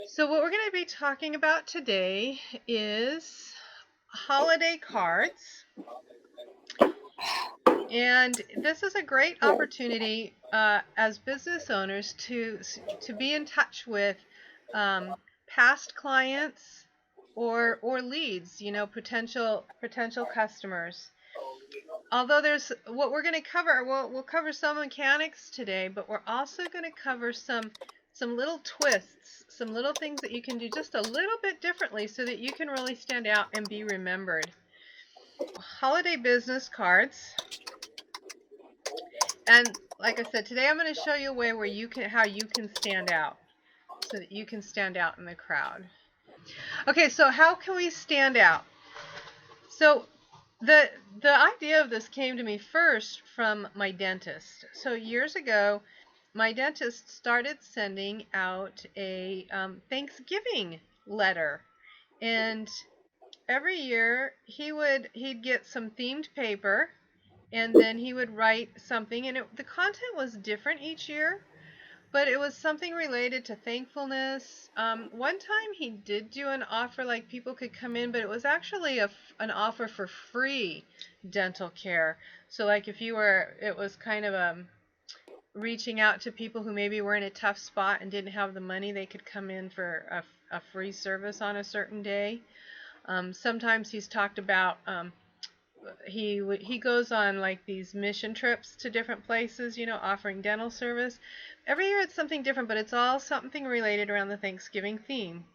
So what we're going to be talking about today is holiday cards. And this is a great opportunity as business owners to be in touch with past clients or leads, potential customers. Although there's what we're going to cover, we'll cover some mechanics today, but we're also going to cover some little twists, some little things that you can do just a little bit differently so that you can really stand out and be remembered. Holiday business cards. And like I said, today I'm going to show you a way where how you can stand out so that you can stand out in the crowd. Okay, so how can we stand out? So the idea of this came to me first from my dentist. So years ago, my dentist started sending out a Thanksgiving letter, and every year he'd get some themed paper, and then he would write something, and the content was different each year, but it was something related to thankfulness. One time he did do an offer, like people could come in, but it was actually an offer for free dental care. So like if you were, it was kind of reaching out to people who maybe were in a tough spot and didn't have the money, they could come in for a free service on a certain day. Sometimes he's talked about he goes on like these mission trips to different places, offering dental service. Every year it's something different, but it's all something related around the Thanksgiving theme.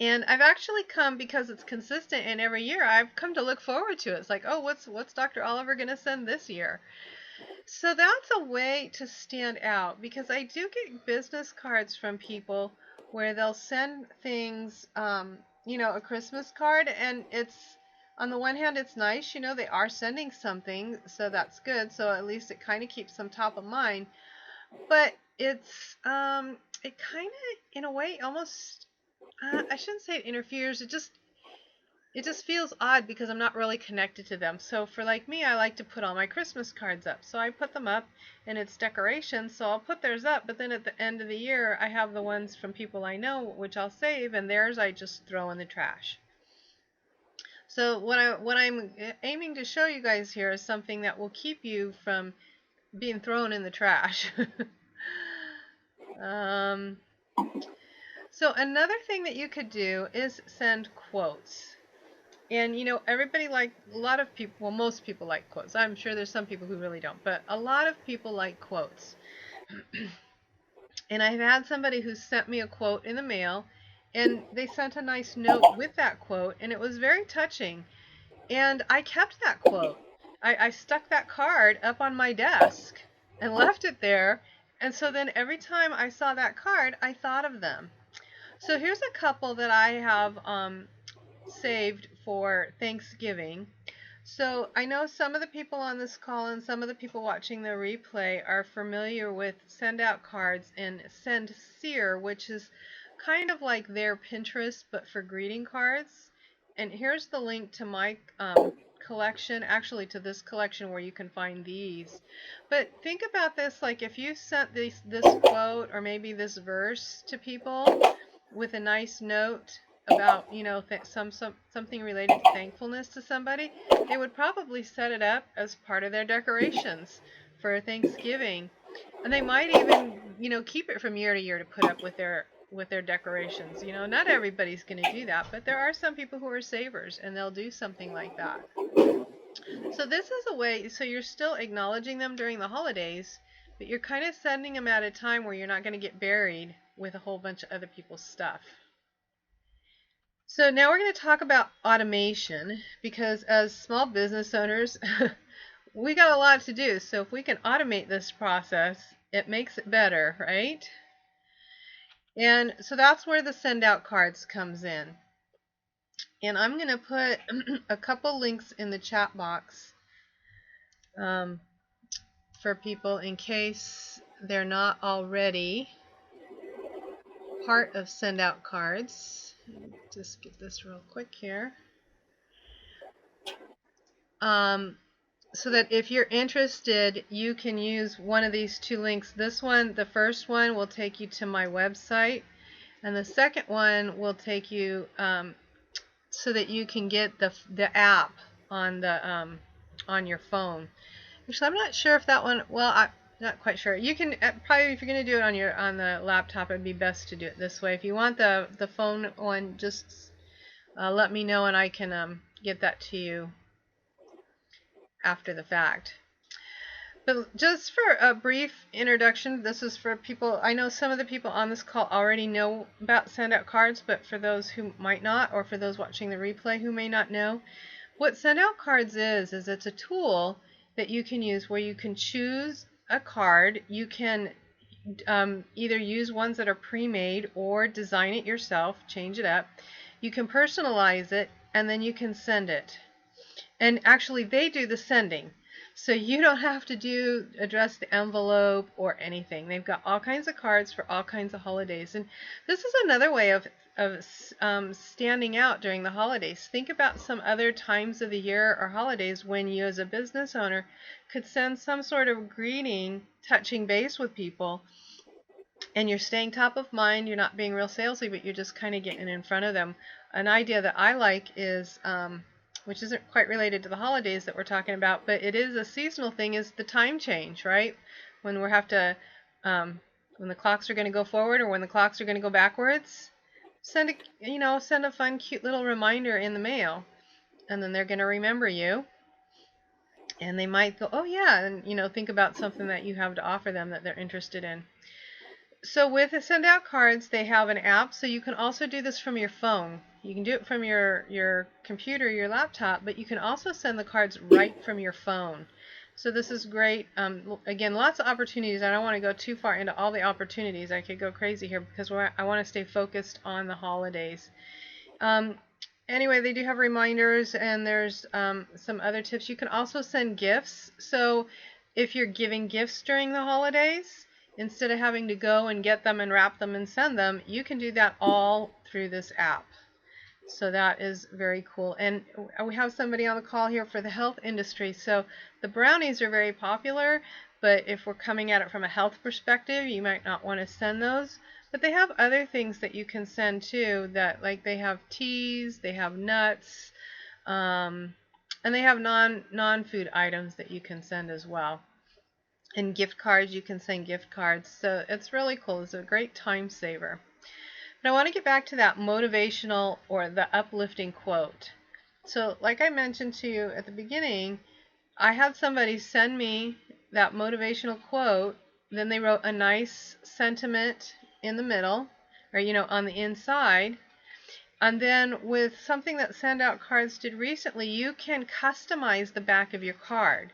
And I've actually come, because it's consistent, and every year I've come to look forward to it. It's like, oh, what's Dr. Oliver going to send this year? So that's a way to stand out, because I do get business cards from people where they'll send things, a Christmas card, and it's, on the one hand, it's nice, they are sending something, so that's good. So at least it kind of keeps them top of mind. But it's, it kind of, in a way, almost, I shouldn't say it interferes. It just feels odd because I'm not really connected to them. So for like me, I like to put all my Christmas cards up. So I put them up, and it's decorations, so I'll put theirs up, but then at the end of the year, I have the ones from people I know, which I'll save, and theirs I just throw in the trash. So what I'm aiming to show you guys here is something that will keep you from being thrown in the trash. So another thing that you could do is send quotes. And everybody a lot of people, well, most people like quotes. I'm sure there's some people who really don't, but a lot of people like quotes. And I've had somebody who sent me a quote in the mail, and they sent a nice note with that quote, and it was very touching. And I kept that quote. I stuck that card up on my desk and left it there. And so then every time I saw that card, I thought of them. So here's a couple that I have saved for Thanksgiving. So I know some of the people on this call and some of the people watching the replay are familiar with send out cards and send seer, which is kind of like their Pinterest but for greeting cards. And here's the link to my collection, actually to this collection where you can find these. But think about this, like if you sent this quote or maybe this verse to people with a nice note about, something related to thankfulness to somebody, they would probably set it up as part of their decorations for Thanksgiving. And they might even, keep it from year to year to put up with their decorations. Not everybody's going to do that, but there are some people who are savers and they'll do something like that. So this is a way, so you're still acknowledging them during the holidays, but you're kind of sending them at a time where you're not going to get buried with a whole bunch of other people's stuff. So now we're going to talk about automation, because as small business owners, we got a lot to do. So if we can automate this process, it makes it better, right? And so that's where the send out cards comes in. And I'm going to put a couple links in the chat box for people in case they're not already part of send out cards. Just get this real quick here. So that if you're interested, you can use one of these two links. This one, the first one, will take you to my website. And the second one will take you so that you can get the app on the on your phone. Actually, I'm not sure if that one. Well, I'm not quite sure. You can probably, if you're going to do it on the laptop, it'd be best to do it this way. If you want the phone one, just let me know and I can get that to you after the fact. But just for a brief introduction, this is for people. I know some of the people on this call already know about send out cards, but for those who might not, or for those watching the replay who may not know, what send out cards is it's a tool that you can use where you can choose a card. You can either use ones that are pre-made or design it yourself, change it up. You can personalize it, and then you can send it. And actually, they do the sending. So you don't have to address the envelope or anything. They've got all kinds of cards for all kinds of holidays. And this is another way of standing out during the holidays. Think about some other times of the year or holidays when you as a business owner could send some sort of greeting, touching base with people, and you're staying top of mind. You're not being real salesy, but you're just kind of getting in front of them. An idea that I like is, which isn't quite related to the holidays that we're talking about, but it is a seasonal thing, is the time change, right? When we have to, when the clocks are going to go forward or when the clocks are going to go backwards, send a fun, cute little reminder in the mail, and then they're going to remember you. And they might go, oh yeah, and think about something that you have to offer them that they're interested in. So with the send out cards, they have an app, so you can also do this from your phone. You can do it from your computer, your laptop, but you can also send the cards right from your phone. So this is great. Again, lots of opportunities. I don't want to go too far into all the opportunities. I could go crazy here because I want to stay focused on the holidays. Anyway, they do have reminders, and there's some other tips. You can also send gifts. So if you're giving gifts during the holidays, instead of having to go and get them and wrap them and send them, you can do that all through this app. So that is very cool. And we have somebody on the call here for the health industry. So the brownies are very popular, but if we're coming at it from a health perspective, you might not want to send those. But they have other things that you can send too, that like they have teas, they have nuts, and they have non-food items that you can send as well. And gift cards, you can send gift cards. So it's really cool. It's a great time saver. But I want to get back to that motivational or the uplifting quote. So like I mentioned to you at the beginning, I had somebody send me that motivational quote. Then they wrote a nice sentiment in the middle, or on the inside. And then with something that Send Out Cards did recently, you can customize the back of your card.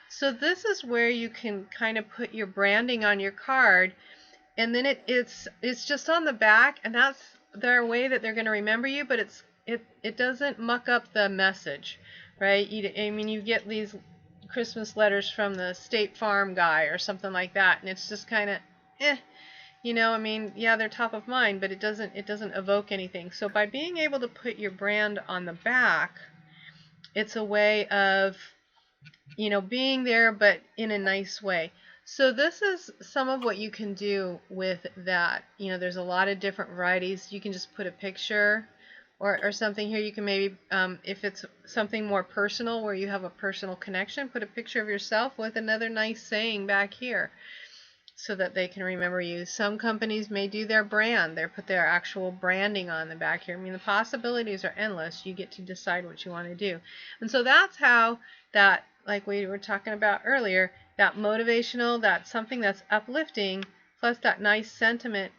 So this is where you can kind of put your branding on your card, and then it's just on the back, and that's their way that they're going to remember you, but it doesn't muck up the message, right? You get these Christmas letters from the State Farm guy or something like that, and it's just kind of yeah, they're top of mind, but it doesn't evoke anything. So by being able to put your brand on the back, it's a way of being there, but in a nice way. So this is some of what you can do with that. There's a lot of different varieties. You can just put a picture or something here. You can maybe, if it's something more personal where you have a personal connection, put a picture of yourself with another nice saying back here so that they can remember you. Some companies may do their brand. They put their actual branding on the back here. The possibilities are endless. You get to decide what you want to do. And so that's how that, like we were talking about earlier, that motivational, that something that's uplifting, plus that nice sentiment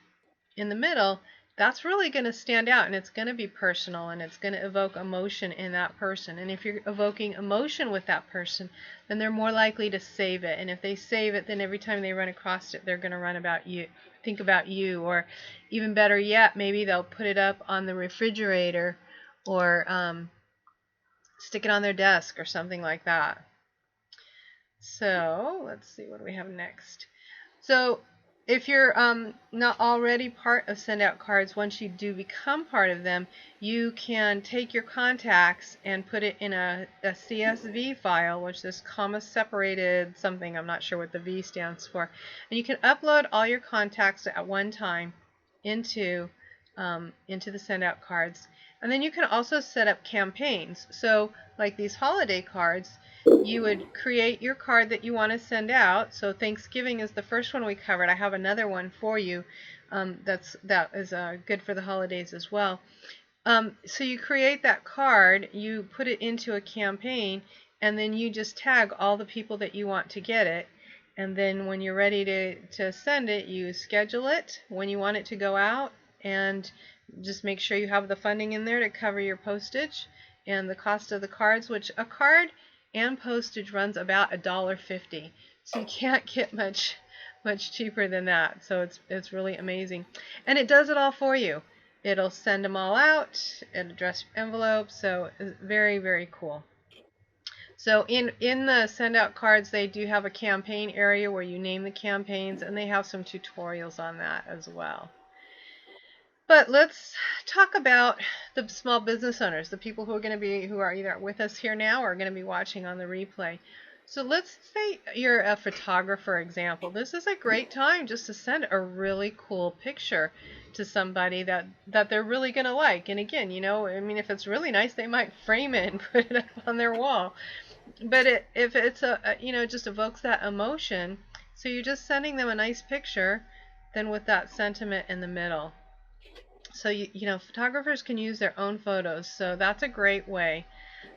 in the middle, that's really going to stand out, and it's going to be personal, and it's going to evoke emotion in that person. And if you're evoking emotion with that person, then they're more likely to save it. And if they save it, then every time they run across it, they're going to think about you, or even better yet, maybe they'll put it up on the refrigerator or stick it on their desk or something like that. So let's see, what do we have next? So if you're not already part of Send Out Cards, once you do become part of them, you can take your contacts and put it in a CSV file, which is comma separated something. I'm not sure what the V stands for. And you can upload all your contacts at one time into into the send out cards. And then you can also set up campaigns. So like these holiday cards, you would create your card that you want to send out. So Thanksgiving is the first one we covered. I have another one for you that is good for the holidays as well. So you create that card, you put it into a campaign, and then you just tag all the people that you want to get it. And then when you're ready to send it, you schedule it when you want it to go out, and just make sure you have the funding in there to cover your postage and the cost of the cards, which a card and postage runs about $1.50. So you can't get much cheaper than that. So it's really amazing. And it does it all for you. It'll send them all out, it'll address envelopes, so it's very, very cool. So in the send out cards, they do have a campaign area where you name the campaigns, and they have some tutorials on that as well. But let's talk about the small business owners, the people who are either with us here now or are going to be watching on the replay. So let's say you're a photographer, example. This is a great time just to send a really cool picture to somebody that they're really going to like. And again, I mean, if it's really nice, they might frame it and put it up on their wall. But if it's just evokes that emotion, so you're just sending them a nice picture, then with that sentiment in the middle. So photographers can use their own photos, so that's a great way.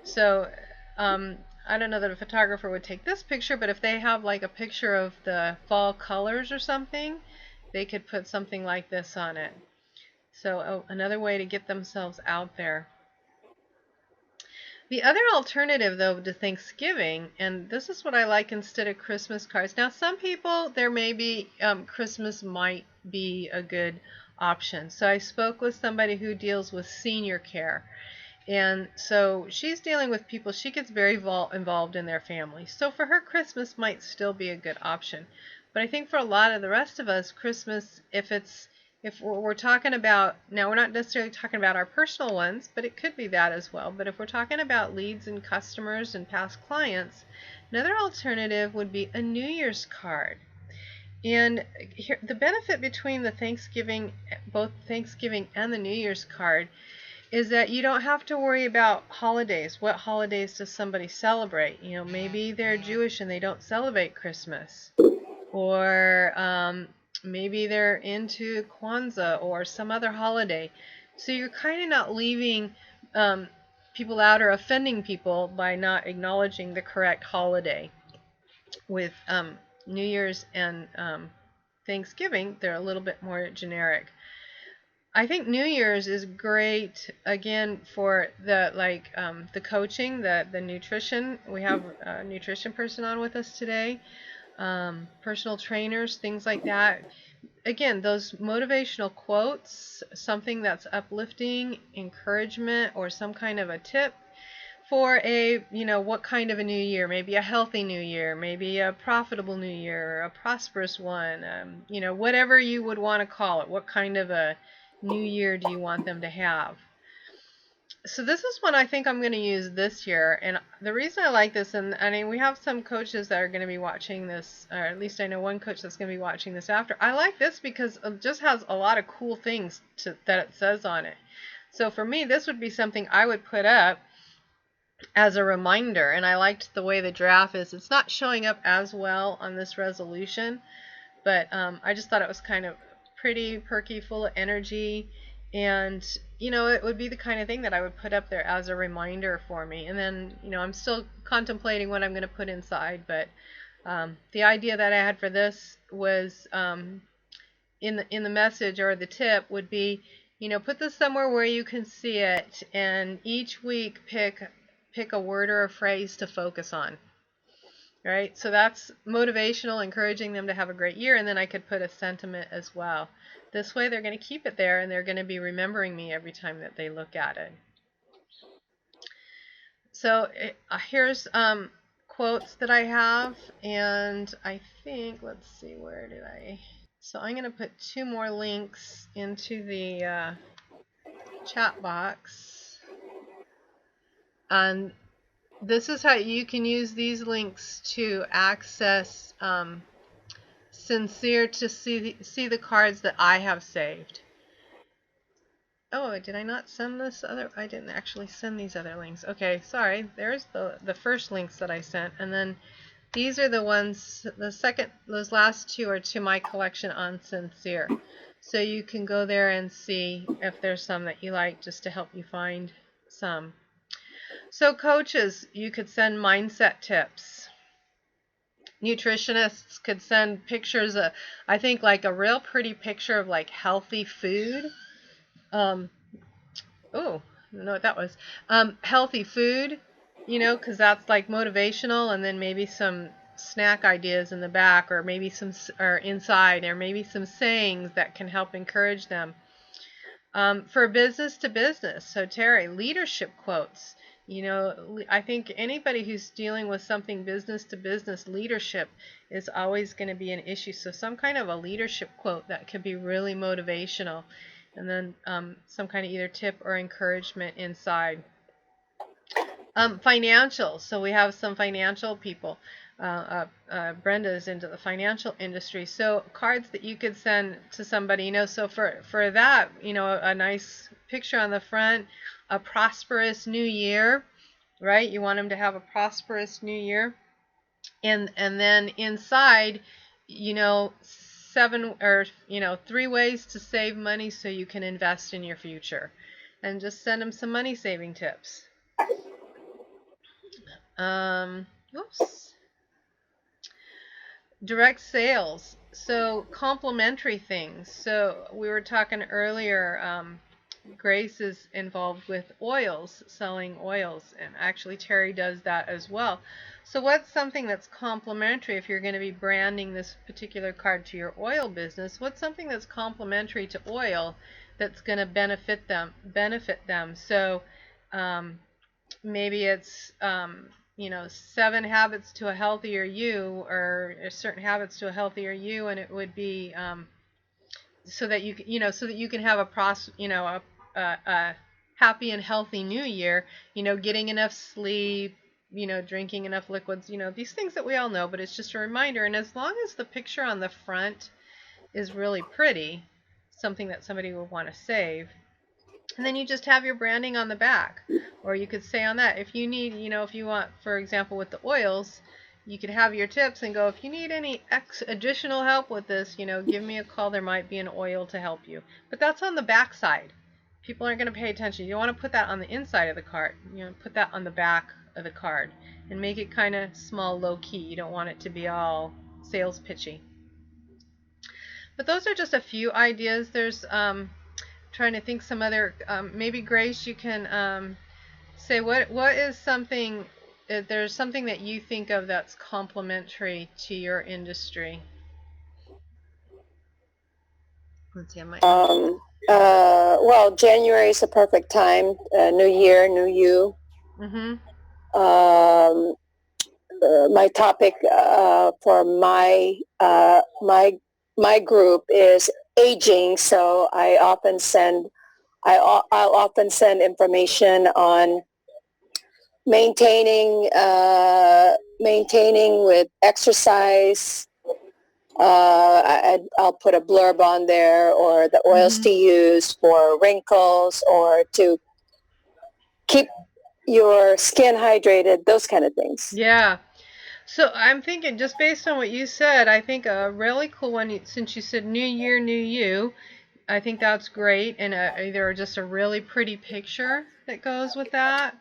So I don't know that a photographer would take this picture, but if they have like a picture of the fall colors or something, they could put something like this on it. So another way to get themselves out there. The other alternative, though, to Thanksgiving, and this is what I like instead of Christmas cards. Now, some people, there may be, Christmas might be a good option. So I spoke with somebody who deals with senior care. And so she's dealing with people, she gets very involved in their family. So for her, Christmas might still be a good option. But I think for a lot of the rest of us, Christmas, if we're talking about, now we're not necessarily talking about our personal ones, but it could be that as well. But if we're talking about leads and customers and past clients, another alternative would be a New Year's card. And here, the benefit between both Thanksgiving and the New Year's card is that you don't have to worry about holidays. What holidays does somebody celebrate? Maybe they're Jewish and they don't celebrate Christmas. Or maybe they're into Kwanzaa or some other holiday. So you're kind of not leaving people out or offending people by not acknowledging the correct holiday. With New Year's and Thanksgiving, they're a little bit more generic. I think New Year's is great again for the coaching, the nutrition. We have a nutrition person on with us today, personal trainers, things like that. Again, those motivational quotes, something that's uplifting, encouragement, or some kind of a tip for what kind of a new year, maybe a healthy new year, maybe a profitable new year, or a prosperous one, whatever you would want to call it. What kind of a new year do you want them to have? So this is one I think I'm going to use this year, and the reason I like this, and I mean we have some coaches that are going to be watching this, or at least I know one coach that's going to be watching this after. I like this because it just has a lot of cool things that it says on it. So for me, this would be something I would put up as a reminder, and I liked the way the draft is. It's not showing up as well on this resolution, but I just thought it was kind of pretty, perky, full of energy, and it would be the kind of thing that I would put up there as a reminder for me. And then I'm still contemplating what I'm going to put inside, but the idea that I had for this was in the message, or the tip would be, put this somewhere where you can see it, and each week pick a word or a phrase to focus on. Right? So that's motivational, encouraging them to have a great year, and then I could put a sentiment as well. This way they're going to keep it there, and they're going to be remembering me every time that they look at it. So here's quotes that I have, and I think, let's see, where did I... So I'm going to put 2 more links into the chat box. And this is how you can use these links to access Sincere to see the cards that I have saved. Oh, did I not send this other? I didn't actually send these other links. Okay, sorry. There's the first links that I sent, and then these are the ones. Those last two are to my collection on Sincere. So you can go there and see if there's some that you like, just to help you find some. So coaches, you could send mindset tips. Nutritionists could send pictures of, I think, like a real pretty picture of like healthy food. Oh, I don't know what that was. Healthy food, because that's like motivational, and then maybe some snack ideas in the back, or maybe some, or inside, or maybe some sayings that can help encourage them. For business to business, so Terry, leadership quotes. I think anybody who's dealing with something business to business, leadership is always going to be an issue. So some kind of a leadership quote that could be really motivational, and then some kind of either tip or encouragement inside. Financial. So we have some financial people. Brenda's into the financial industry. So cards that you could send to somebody, so for that, a nice picture on the front, a prosperous new year, right? You want them to have a prosperous new year. And then inside, 7 or 3 ways to save money so you can invest in your future. And just send them some money saving tips. Oops. Direct sales. So complementary things. So we were talking earlier, Grace is involved with oils, selling oils, and actually Terry does that as well. So what's something that's complementary if you're going to be branding this particular card to your oil business? What's something that's complementary to oil that's going to benefit them? So maybe it's 7 habits to a healthier you, or certain habits to a healthier you, and it would be so that you can have a happy and healthy new year. Getting enough sleep, drinking enough liquids, these things that we all know, but it's just a reminder. And as long as the picture on the front is really pretty, something that somebody will want to save, and then you just have your branding on the back. Or you could say on that, if you need, if you want, for example, with the oils, you could have your tips and go, if you need any additional help with this, give me a call. There might be an oil to help you. But that's on the back side. People aren't going to pay attention. You want to put that on the inside of the card. Put that on the back of the card and make it kind of small, low key. You don't want it to be all sales pitchy. But those are just a few ideas. There's trying to think some other, maybe Grace, you can say what is something, if there's something that you think of that's complementary to your industry. Let's see, I might. Well, January is a perfect time. New year, new you. My topic for my group is aging, so I'll often send information on maintaining with exercise. I'll put a blurb on there, or the oils to use for wrinkles, or to keep your skin hydrated, those kind of things. Yeah. So I'm thinking, just based on what you said, I think a really cool one, since you said new year, new you, I think that's great. And either just a really pretty picture that goes with that,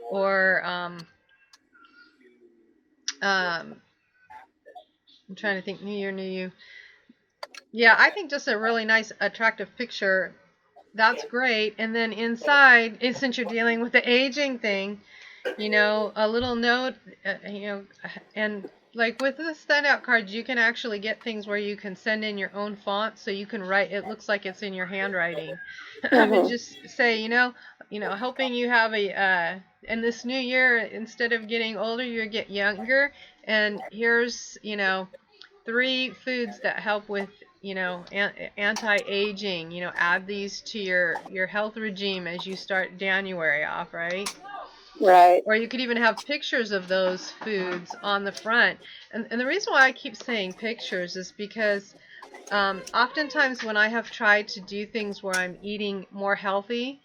or I'm trying to think, new year, new you. Yeah, I think just a really nice, attractive picture. That's great. And then inside, since you're dealing with the aging thing, a little note, and like with the standout cards, you can actually get things where you can send in your own font, so you can write. It looks like it's in your handwriting. And just say, helping you have in this new year, instead of getting older, you get younger. And here's, 3 foods that help with, anti-aging. Add these to your health regime as you start January off, right? Right. Or you could even have pictures of those foods on the front. And the reason why I keep saying pictures is because Oftentimes when I have tried to do things where I'm eating more healthy,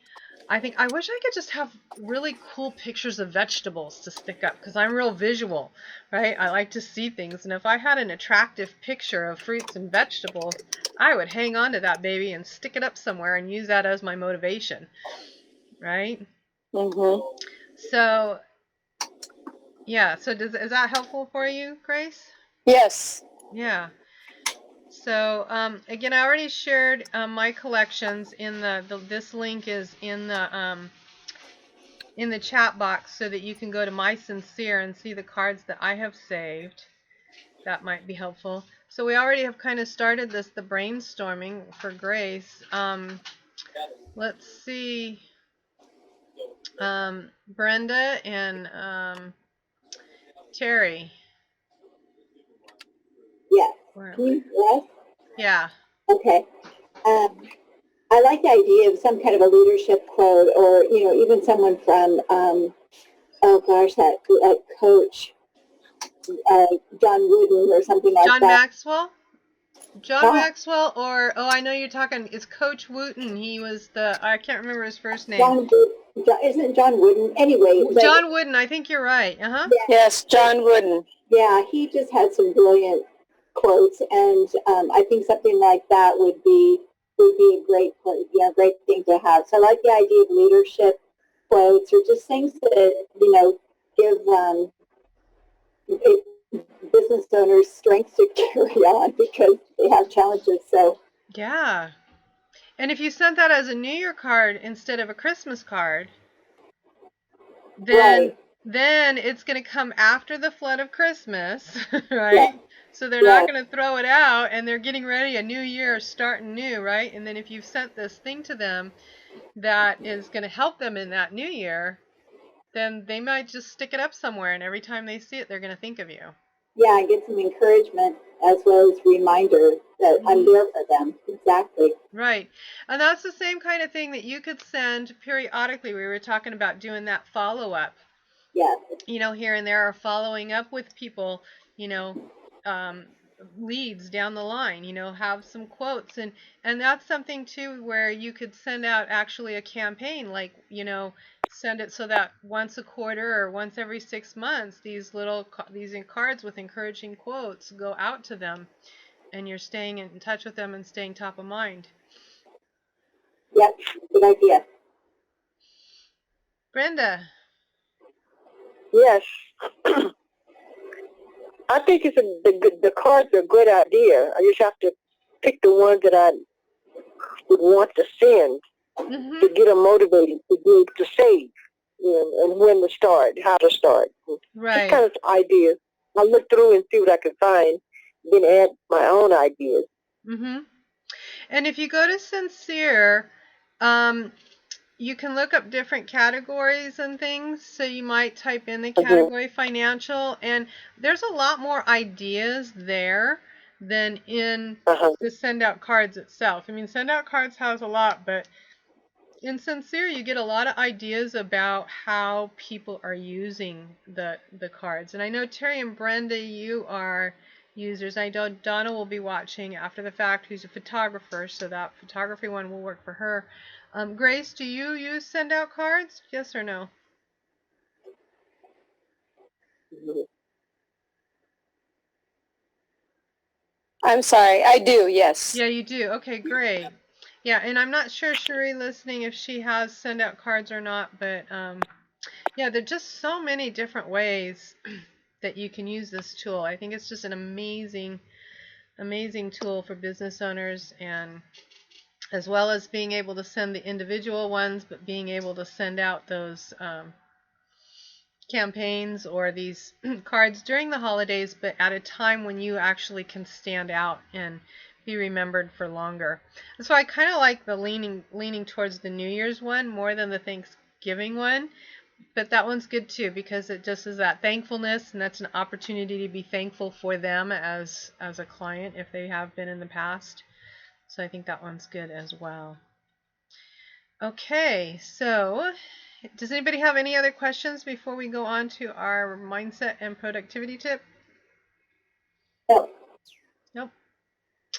I think I wish I could just have really cool pictures of vegetables to stick up because I'm real visual, right? I like to see things. And if I had an attractive picture of fruits and vegetables, I would hang on to that baby and stick it up somewhere and use that as my motivation, right? Mm-hmm. So, yeah. So is that helpful for you, Grace? Yes. Yeah. So again, I already shared my collections in this link is in the chat box so that you can go to My Sincere and see the cards that I have saved. That might be helpful. So we already have kind of started the brainstorming for Grace. Let's see. Brenda and Terry. Yeah. Where am Can I? you rest? Yeah. Okay. I like the idea of some kind of a leadership quote, or even someone from oh gosh, that coach John Wooden or something like John that. Maxwell? John Huh? Maxwell, or I know you're talking. It's Coach Wooten. He was I can't remember his first name. Isn't John Wooden anyway? But John Wooden. I think you're right. yeah, Yes, John Wooden. yeah, he just had some brilliant quotes, and I think something like that would be a great great thing to have. So I like the idea of leadership quotes, or just things that give business owners strength to carry on because they have challenges. So Yeah. And if you sent that as a New Year card instead of a Christmas card, then right, then it's going to come after the flood of Christmas, yeah, right? So they're not yeah, going to throw it out, and they're getting ready a new year, starting new, right? And then if you've sent this thing to them that is going to help them in that new year, then they might just stick it up somewhere, and every time they see it, they're going to think of you. yeah, and get some encouragement as well as reminder that I'm there for them. Exactly. Right. And that's the same kind of thing that you could send periodically. We were talking about doing that follow up, Yeah. here and there, or following up with people, you know, um, leads down the line, have some quotes. And that's something too where you could send out actually a campaign, like, send it so that once a quarter or once every 6 months, these cards with encouraging quotes go out to them, and you're staying in touch with them and staying top of mind. Yep. Good idea. Brenda. Yes. I think the cards are a good idea. I just have to pick the ones that I would want to send to get them motivated to save, and when to start, how to start. Right. Just kind of ideas. I'll look through and see what I can find, then add my own ideas. And if you go to Sincere, you can look up different categories and things. So you might type in the category financial, and there's a lot more ideas there than in the send out cards itself. I mean, send out cards has a lot, but in Sincere, you get a lot of ideas about how people are using the cards. And I know Terry and Brenda, you are users. I know Donna will be watching after the fact, who's a photographer, so that photography one will work for her. Grace, do you use send out cards? Yes or no? I'm sorry. I do, yes. Yeah, you do. Okay, great. Yeah, and I'm not sure, Cherie, listening, if she has send out cards or not, but yeah, there are just so many different ways that you can use this tool. I think it's just an amazing tool for business owners, and as well as being able to send the individual ones, but being able to send out those campaigns or these cards during the holidays, but at a time when you actually can stand out and be remembered for longer. That's why I kind of like the leaning towards the New Year's one more than the Thanksgiving one. But that one's good too, because it just is that thankfulness, and that's an opportunity to be thankful for them as a client if they have been in the past. So I think that one's good as well. Okay, so does anybody have any other questions before we go on to our mindset and productivity tip? No. Nope.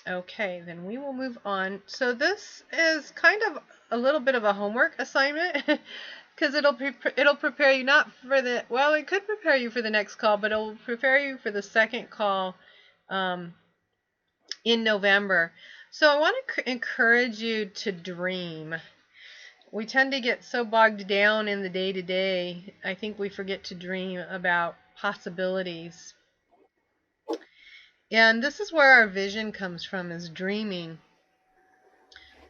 Okay, then we will move on. So this is kind of a little bit of a homework assignment because it'll prepare you not for the, well, it could prepare you for the next call, but it'll prepare you for the second call in November. So I want to encourage you to dream. We tend to get so bogged down in the day-to-day, I think we forget to dream about possibilities. And this is where our vision comes from, is dreaming.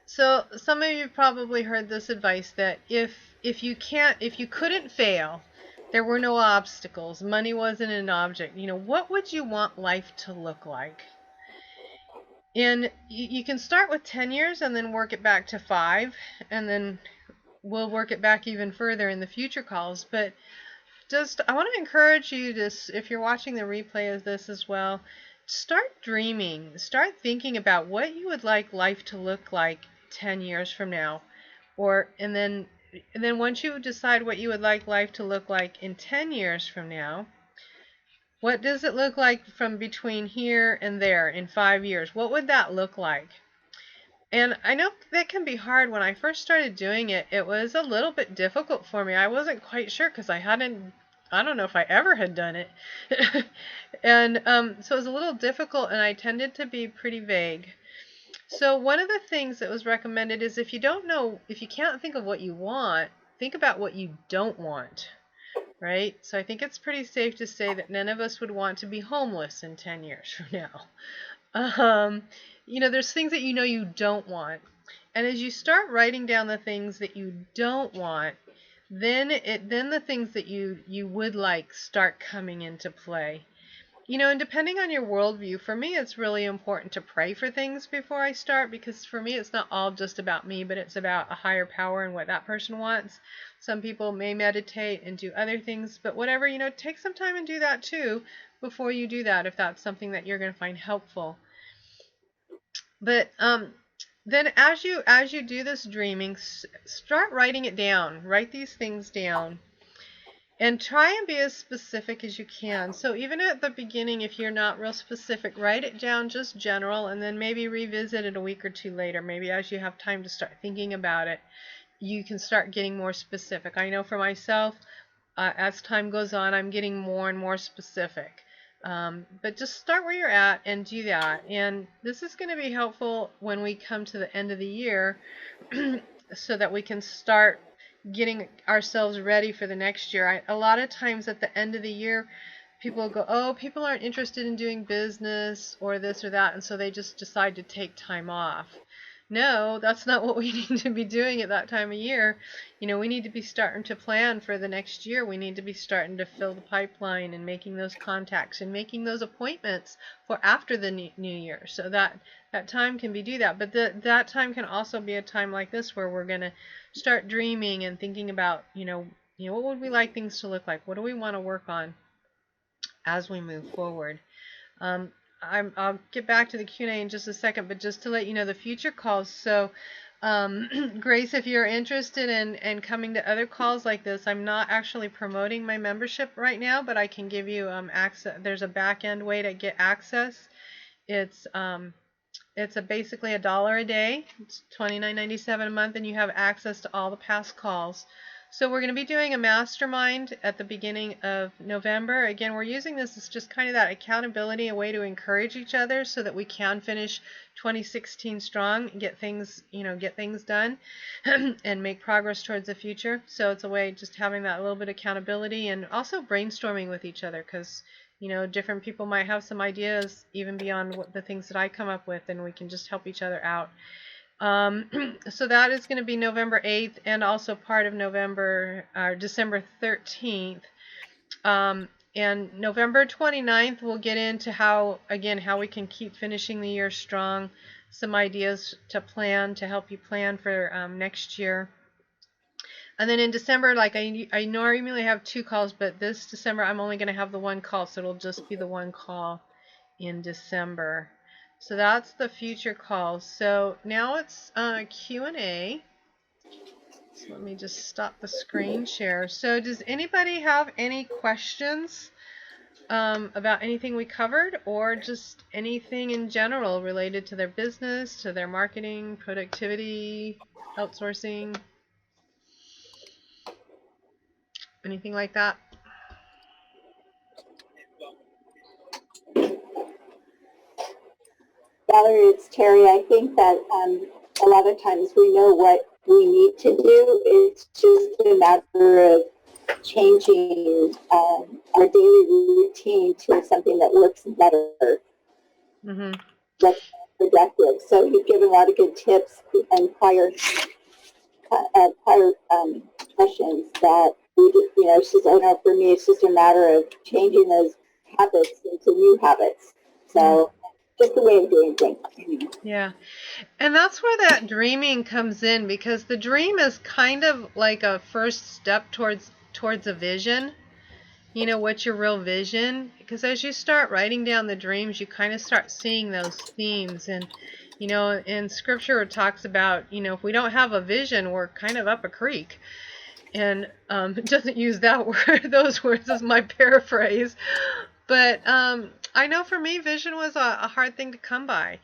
So some of you probably heard this advice that if you couldn't fail, there were no obstacles, money wasn't an object, what would you want life to look like? And you can start with 10 years and then work it back to 5, and then we'll work it back even further in the future calls. But I want to encourage you to, if you're watching the replay of this as well, start dreaming. Start thinking about what you would like life to look like 10 years from now. And then once you decide what you would like life to look like in 10 years from now, what does it look like from between here and there in 5 years? What would that look like? And I know that can be hard. When I first started doing it, it was a little bit difficult for me. I wasn't quite sure because I don't know if I ever had done it. And so it was a little difficult, and I tended to be pretty vague. So one of the things that was recommended is if you can't think of what you want, think about what you don't want. Right? So I think it's pretty safe to say that none of us would want to be homeless in 10 years from now. There's things that you don't want. And as you start writing down the things that you don't want, then the things that you would like start coming into play. And depending on your worldview, for me, it's really important to pray for things before I start, because for me, it's not all just about me, but it's about a higher power and what that person wants. Some people may meditate and do other things, but whatever, take some time and do that too before you do that, if that's something that you're going to find helpful. But then as you do this dreaming, start writing it down. Write these things down. And try and be as specific as you can. So even at the beginning, if you're not real specific, write it down just general, and then maybe revisit it a week or two later. Maybe as you have time to start thinking about it, you can start getting more specific. I know for myself, as time goes on, I'm getting more and more specific. But just start where you're at and do that. And this is going to be helpful when we come to the end of the year so that we can start getting ourselves ready for the next year. A lot of times at the end of the year, people go, oh, people aren't interested in doing business or this or that, and so they just decide to take time off. No, that's not what we need to be doing at that time of year. We need to be starting to plan for the next year. We need to be starting to fill the pipeline and making those contacts and making those appointments for after the new year. So that time can do that. But that time can also be a time like this where we're going to start dreaming and thinking about, what would we like things to look like? What do we want to work on as we move forward? I'll get back to the Q&A in just a second, but just to let you know the future calls. So, Grace, if you're interested in coming to other calls like this, I'm not actually promoting my membership right now, but I can give you access. There's a back end way to get access. It's basically $1 a day. It's $29.97 a month, and you have access to all the past calls. So we're going to be doing a mastermind at the beginning of November. Again, we're using this as just kind of that accountability, a way to encourage each other so that we can finish 2016 strong and get things done and make progress towards the future. So it's a way just having that little bit of accountability and also brainstorming with each other, because different people might have some ideas even beyond the things that I come up with, and we can just help each other out. So that is going to be November 8th and also part of December 13th. And November 29th, we'll get into how we can keep finishing the year strong, some ideas to help you plan for next year. And then in December, like I normally have 2 calls, but this December I'm only going to have the 1 call, so it'll just be the 1 call in December. So that's the future calls. So now it's Q&A. So let me just stop the screen share. So does anybody have any questions about anything we covered, or just anything in general related to their business, to their marketing, productivity, outsourcing, anything like that? Valerie, it's Terry. I think that a lot of times we know what we need to do. It's just a matter of changing our daily routine to something that works better, that's productive. So you've given a lot of good tips and prior questions that we just, it's just, I know for me, it's just a matter of changing those habits into new habits. So just the way of doing things. Yeah. And that's where that dreaming comes in, because the dream is kind of like a first step towards a vision. You know, what's your real vision? Because as you start writing down the dreams, you kind of start seeing those themes. And, you know, in scripture it talks about, you know, if we don't have a vision, we're kind of up a creek. And it doesn't use that word, those words as my paraphrase. But I know for me, vision was a hard thing to come by.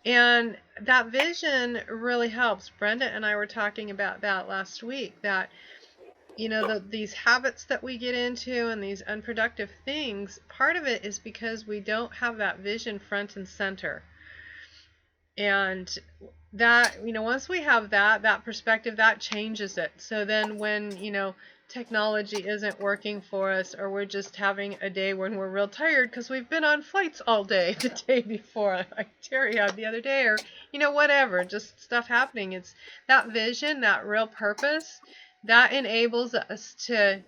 And that vision really helps. Brenda and I were talking about that last week, that, you know, these habits that we get into and these unproductive things, part of it is because we don't have that vision front and center. And that, you know, once we have that perspective, that changes it. So then when, you know, technology isn't working for us, or we're just having a day when we're real tired because we've been on flights all day the day before, like Terry had the other day, or, you know, whatever, just stuff happening. It's that vision, that real purpose, that enables us to,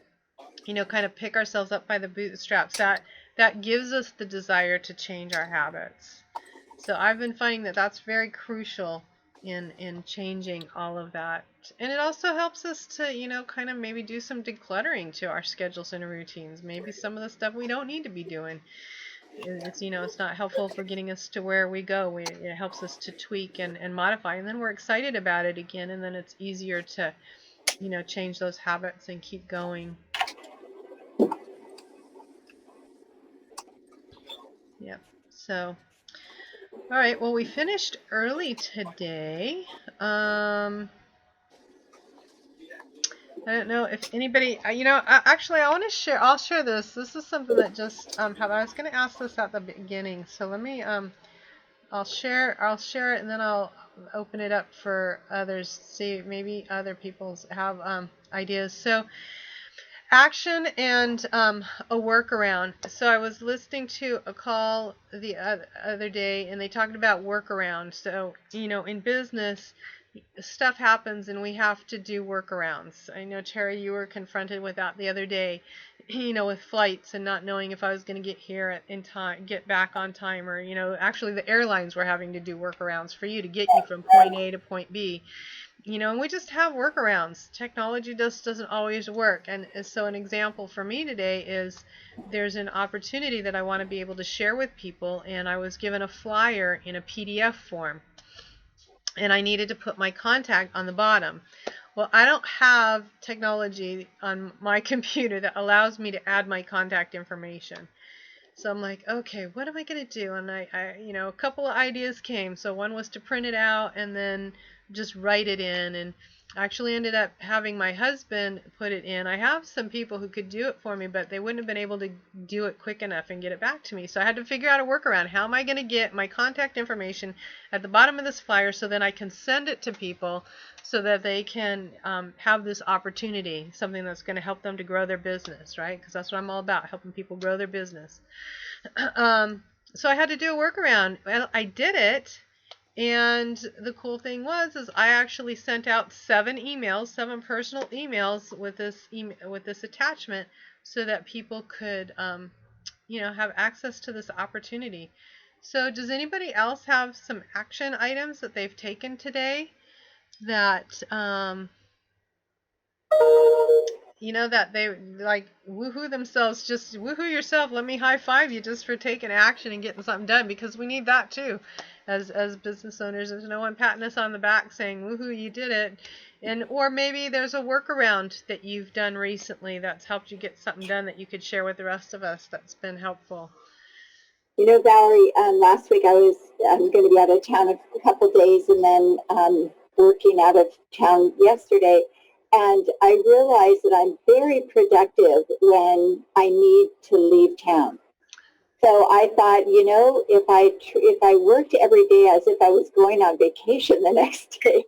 you know, kind of pick ourselves up by the bootstraps. That gives us the desire to change our habits. So I've been finding that that's very crucial in changing all of that. And it also helps us to, you know, kind of maybe do some decluttering to our schedules and routines. Maybe some of the stuff we don't need to be doing. It's, you know, it's not helpful for getting us to where we go. It helps us to tweak and modify, and then we're excited about it again, and then it's easier to, you know, change those habits and keep going. Yep. So, all right. Well, we finished early today. I don't know if anybody, you know, actually, I want to share. I'll share this. This is something that just happened. I was going to ask this at the beginning, so let me I'll share it, and then I'll open it up for others. See, maybe other people have ideas. So, action and a workaround. So I was listening to a call the other day, and they talked about workarounds. So, you know, in business, stuff happens and we have to do workarounds. I know, Terry, you were confronted with that the other day, you know, with flights and not knowing if I was going to get here in time, get back on time, or, you know, actually the airlines were having to do workarounds for you to get you from point A to point B. You know, and we just have workarounds. Technology just doesn't always work. And so an example for me today is there's an opportunity that I want to be able to share with people, and I was given a flyer in a PDF form, and I needed to put my contact on the bottom. Well, I don't have technology on my computer that allows me to add my contact information. So I'm like, okay, what am I going to do? And I, you know, a couple of ideas came. So one was to print it out and then just write it in, and I actually ended up having my husband put it in. I have some people who could do it for me, but they wouldn't have been able to do it quick enough and get it back to me. So I had to figure out a workaround. How am I going to get my contact information at the bottom of this flyer so then I can send it to people so that they can have this opportunity, something that's going to help them to grow their business, right? Because that's what I'm all about, helping people grow their business. So I had to do a workaround. Well, I did it. And the cool thing is I actually sent out 7 personal emails with this attachment, so that people could, you know, have access to this opportunity. So does anybody else have some action items that they've taken today that, you know, that they like woohoo themselves, just woohoo yourself, let me high five you just for taking action and getting something done, because we need that too as business owners. There's no one patting us on the back saying woohoo, you did it. And or maybe there's a workaround that you've done recently that's helped you get something done that you could share with the rest of us that's been helpful. You know, Valerie, last week I'm going to be out of town a couple days, and then working out of town yesterday. And I realized that I'm very productive when I need to leave town. So I thought, you know, if I worked every day as if I was going on vacation the next day,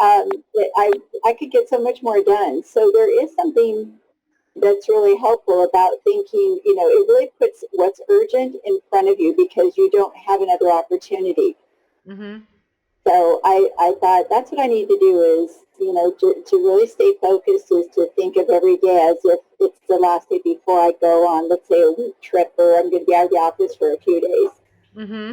I could get so much more done. So there is something that's really helpful about thinking, you know, it really puts what's urgent in front of you because you don't have another opportunity. Mm-hmm. So I thought that's what I need to do is, you know, to really stay focused is to think of every day as if it's the last day before I go on, let's say, a week trip, or I'm going to be out of the office for a few days. Mm-hmm.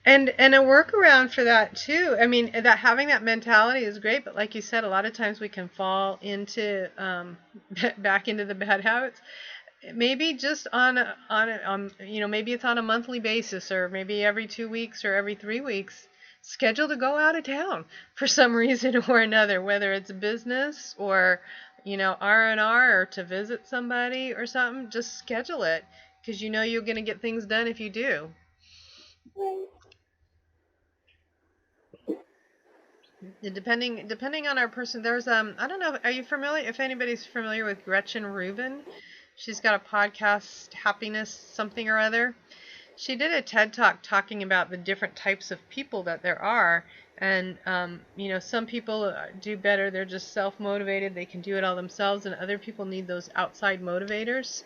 And a workaround for that too. I mean, that having that mentality is great, but like you said, a lot of times we can fall into back into the bad habits. Maybe just you know, maybe it's on a monthly basis, or maybe every 2 weeks or every 3 weeks. Schedule to go out of town for some reason or another, whether it's business or, you know, R&R, or to visit somebody or something. Just schedule it because you know you're going to get things done if you do. Right. Depending on our person, there's I don't know, are you familiar, if anybody's familiar with Gretchen Rubin? She's got a podcast, Happiness something or other. She did a TED Talk talking about the different types of people that there are, and you know, some people do better, they're just self-motivated, they can do it all themselves, and other people need those outside motivators.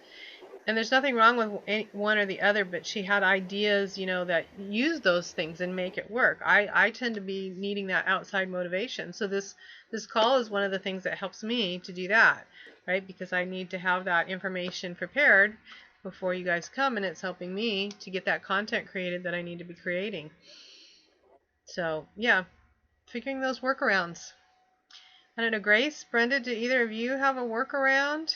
And there's nothing wrong with one or the other, but she had ideas, you know, that use those things and make it work. I tend to be needing that outside motivation. So this call is one of the things that helps me to do that, right? Because I need to have that information prepared before you guys come, and it's helping me to get that content created that I need to be creating. So yeah, figuring those workarounds. I don't know, Grace, Brenda, do either of you have a workaround?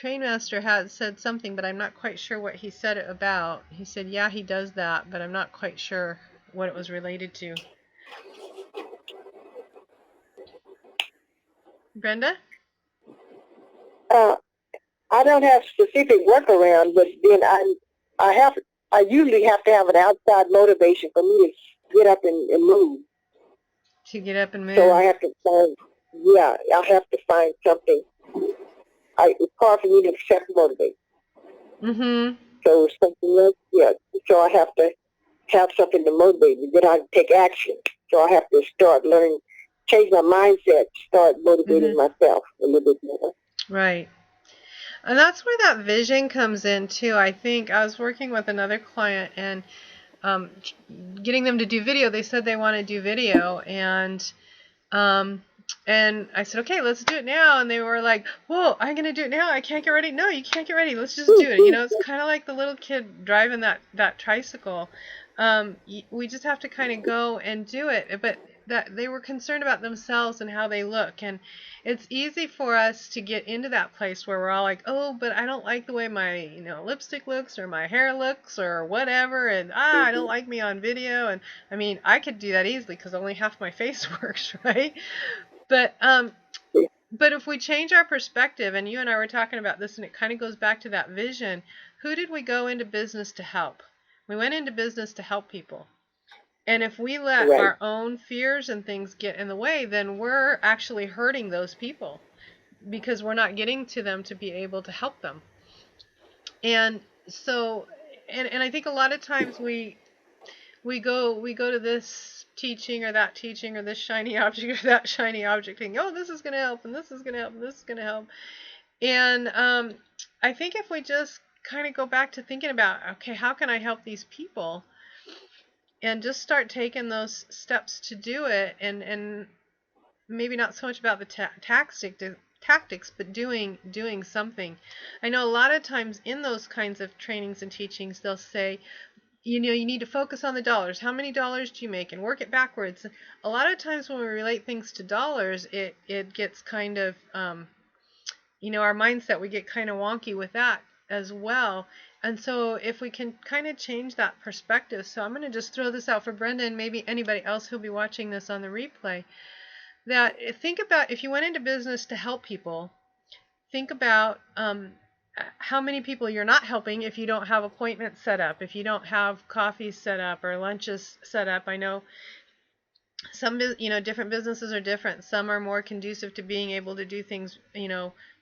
Trainmaster had said something, but I'm not quite sure what he said it about. He said, yeah, he does that, but I'm not quite sure what it was related to. Brenda? I don't have specific workaround, but then I usually have to have an outside motivation for me to get up and move. To get up and move. So I have to find, I have to find something. It's hard for me to self-motivate. Mm-hmm. So something else, so I have to have something to motivate me. Then I take action. So I have to start learning, change my mindset, start motivating myself a little bit more. Right. And that's where that vision comes in too. I think I was working with another client and getting them to do video. They said they want to do video, and I said, okay, let's do it now. And they were like, whoa, I'm going to do it now. I can't get ready. No, you can't get ready. Let's just do it. You know, it's kind of like the little kid driving that tricycle. We just have to kind of go and do it. But that they were concerned about themselves and how they look. And it's easy for us to get into that place where we're all like, oh, but I don't like the way my, you know, lipstick looks or my hair looks or whatever. And I don't like me on video. And I mean, I could do that easily because only half my face works, right? But if we change our perspective, and you and I were talking about this, and it kind of goes back to that vision, who did we go into business to help? We went into business to help people. And if we let our own fears and things get in the way, then we're actually hurting those people because we're not getting to them to be able to help them. And so, and I think a lot of times we go to this teaching or that teaching or this shiny object or that shiny object, thinking, oh, this is going to help, and this is going to help, and this is going to help. And I think if we just kind of go back to thinking about, okay, how can I help these people? And just start taking those steps to do it, and maybe not so much about the tactics, but doing something. I know a lot of times in those kinds of trainings and teachings, they'll say, you know, you need to focus on the dollars. How many dollars do you make? And work it backwards. A lot of times when we relate things to dollars, it gets kind of, you know, our mindset, we get kind of wonky with that as well. And so if we can kind of change that perspective, so I'm going to just throw this out for Brenda and maybe anybody else who'll be watching this on the replay, that think about if you went into business to help people, think about how many people you're not helping if you don't have appointments set up, if you don't have coffees set up or lunches set up. I know some, different businesses are different. Some are more conducive to being able to do things,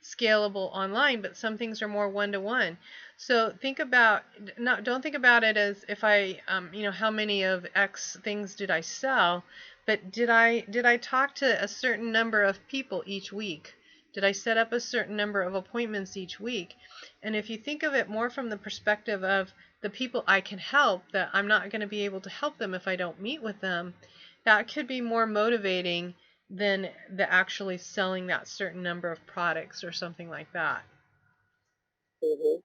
scalable online, but some things are more one-to-one. So think about, don't think about it as if I, how many of X things did I sell, but did I talk to a certain number of people each week? Did I set up a certain number of appointments each week? And if you think of it more from the perspective of the people I can help, that I'm not going to be able to help them if I don't meet with them, that could be more motivating than the actually selling that certain number of products or something like that. Mm-hmm.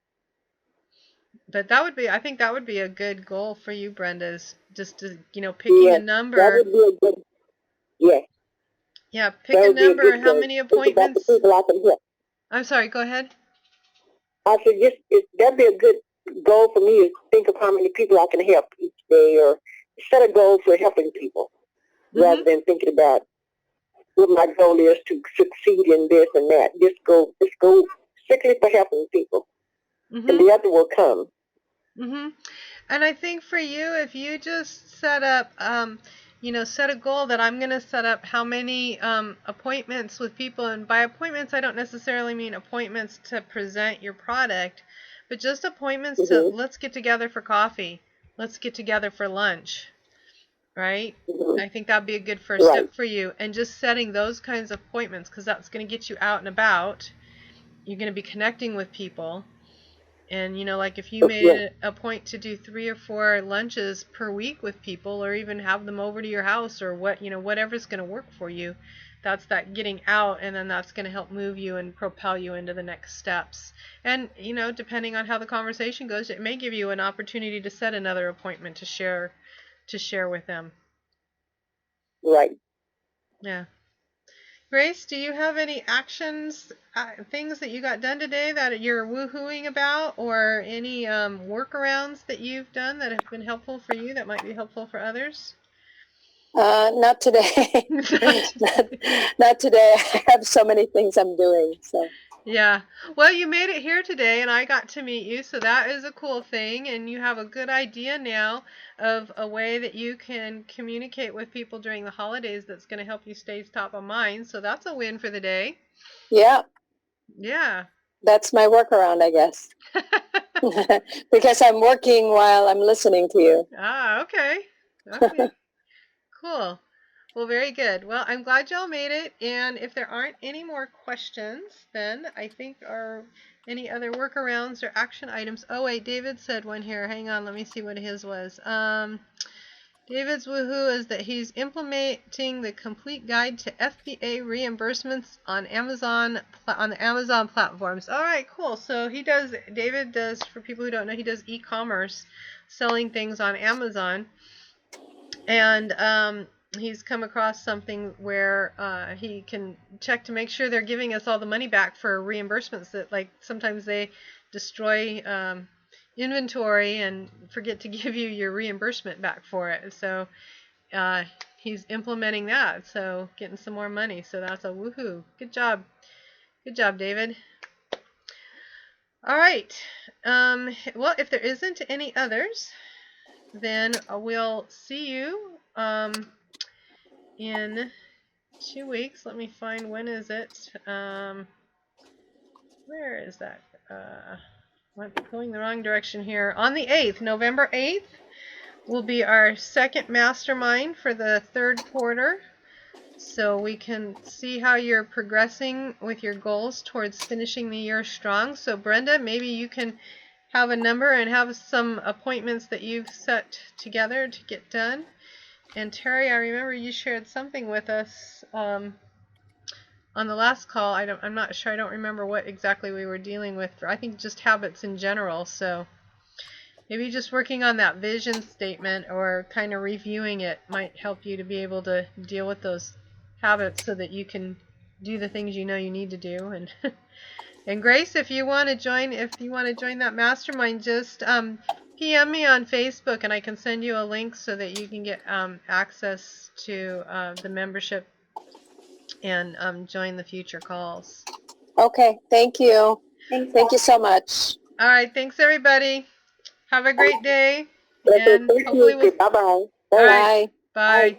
But I think that would be a good goal for you, Brenda, is just to, picking a number. That would be a good, yes. Yeah, pick a number, how many appointments. Think about the people I can help. I'm sorry, go ahead. I said, that'd be a good goal for me, is think of how many people I can help each day, or set a goal for helping people, rather than thinking about what my goal is to succeed in this and that. Just go strictly for helping people, and the other will come. And I think for you, if you just set up, set a goal that I'm going to set up how many appointments with people, and by appointments, I don't necessarily mean appointments to present your product, but just appointments to, let's get together for coffee, let's get together for lunch, right? I think that'd be a good first step for you, and just setting those kinds of appointments, because that's going to get you out and about. You're going to be connecting with people. And, like if you made it a point to do 3 or 4 lunches per week with people, or even have them over to your house, or whatever's going to work for you, that's that getting out, and then that's going to help move you and propel you into the next steps. And, depending on how the conversation goes, it may give you an opportunity to set another appointment to share with them. Right. Yeah. Grace, do you have any actions, things that you got done today that you're woohooing about, or any workarounds that you've done that have been helpful for you that might be helpful for others? Not today. not today. I have so many things I'm doing. So. Yeah. Well, you made it here today, and I got to meet you, so that is a cool thing. And you have a good idea now of a way that you can communicate with people during the holidays that's going to help you stay top of mind. So that's a win for the day. Yeah. Yeah. That's my workaround, I guess. Because I'm working while I'm listening to you. Ah, okay. Okay. Cool. Well, very good. Well, I'm glad y'all made it. And if there aren't any more questions, then I think are any other workarounds or action items. Oh, wait, David said one here. Hang on, let me see what his was. David's woohoo is that he's implementing the complete guide to FBA reimbursements on the Amazon platforms. All right, cool. So David does, for people who don't know, he does e-commerce, selling things on Amazon. And he's come across something where he can check to make sure they're giving us all the money back for reimbursements, that like sometimes they destroy inventory and forget to give you your reimbursement back for it. So he's implementing that, so getting some more money. So that's a woohoo. Good job. Good job, David. All right. Well, if there isn't any others, then we'll see you in 2 weeks. Let me find, when is it? Where is that? I'm going the wrong direction here. On the 8th, November 8th, will be our second mastermind for the third quarter. So we can see how you're progressing with your goals towards finishing the year strong. So Brenda, maybe you can have a number and have some appointments that you've set together to get done. And Terry, I remember you shared something with us on the last call. I'm not sure. I don't remember what exactly we were dealing with. I think just habits in general. So maybe just working on that vision statement or kind of reviewing it might help you to be able to deal with those habits so that you can do the things you know you need to do and And Grace, if you want to join that mastermind, just PM me on Facebook, and I can send you a link so that you can get access to the membership and join the future calls. Okay, thank you. Thanks. Thank you so much. All right, thanks everybody. Have a great day, That's and hopefully we'll. Bye-bye. All right, Bye. bye.